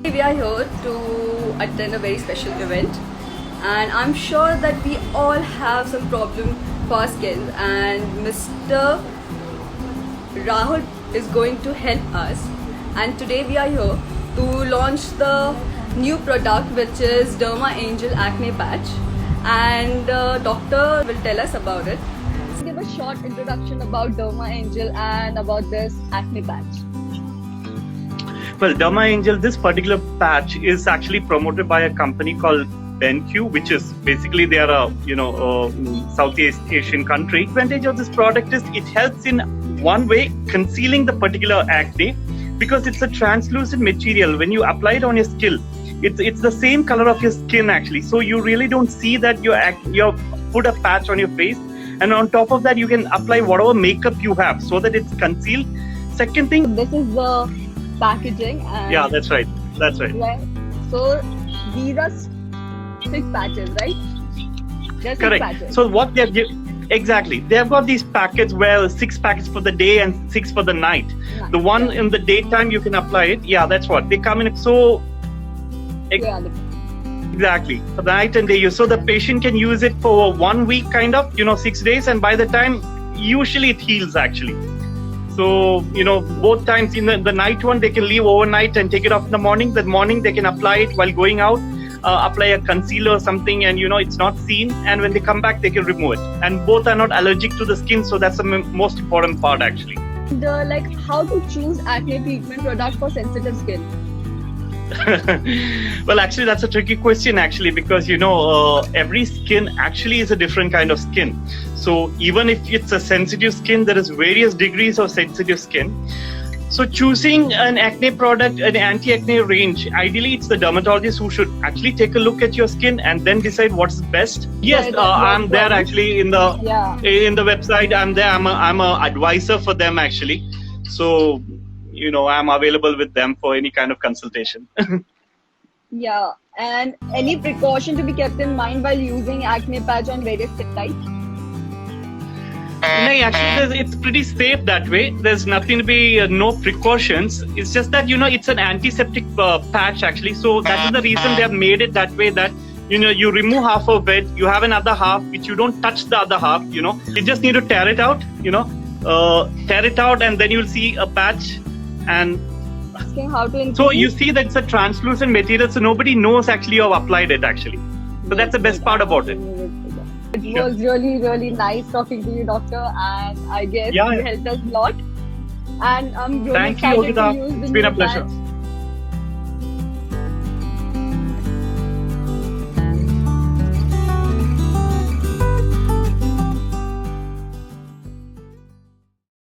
We are here to attend a very special event, and I'm sure that we all have some problem for our skin, and Mr. Rahul is going to help us. And today we are here to launch the new product, which is Derma Angel Acne Patch, and doctor will tell us about it. Let's give a short introduction about Derma Angel and about this acne patch. Well, Derma Angel, this particular patch is actually promoted by a company called BenQ, which is basically they are a Southeast Asian country. The advantage of this product is it helps in one way concealing the particular acne because it's a translucent material. When you apply it on your skin, it's the same color of your skin actually. So you really don't see that you put a patch on your face, and on top of that you can apply whatever makeup you have so that it's concealed. Second thing, This is the packaging. And yeah, that's right. So these are 6 patches, right? There's 6 Correct. patches. So what they have exactly, they have got these packets where 6 packets for the day and 6 for the night. Nice. The one in the daytime you can apply it. Yeah, that's what they come in. So Yeah, exactly for the night and day. So the patient can use it for 1 week, kind of, 6 days, and by the time usually it heals actually. So both times in the night one they can leave overnight and take it off in the morning. That morning they can apply it while going out. Apply a concealer or something, and it's not seen, and when they come back they can remove it, and both are not allergic to the skin, so that's the most important part actually. like how to choose acne treatment product for sensitive skin. Well, actually that's a tricky question actually, because every skin actually is a different kind of skin. So even if it's a sensitive skin, there is various degrees of sensitive skin. So choosing an acne product, an anti-acne range, ideally it's the dermatologist who should actually take a look at your skin and then decide what's best. Yes, I'm there actually in the website. I'm there. I'm a advisor for them actually. So I'm available with them for any kind of consultation. Yeah, and any precaution to be kept in mind while using acne patch on various skin types? No, actually, it's pretty safe that way. There's nothing to be no precautions. It's just that it's an antiseptic patch actually. So that is the reason they have made it that way. That you remove half of it, you have another half which you don't touch the other half. You just need to tear it out. Tear it out, and then you'll see a patch. And Asking how to increase. so you see that it's a translucent material, so nobody knows actually you have applied it actually. So that's the best part about it. It was really, really nice talking to you, doctor, and I guess you helped us a lot. And I'm really Thank you, excited to Yogita. use the It's been new a pleasure. patch.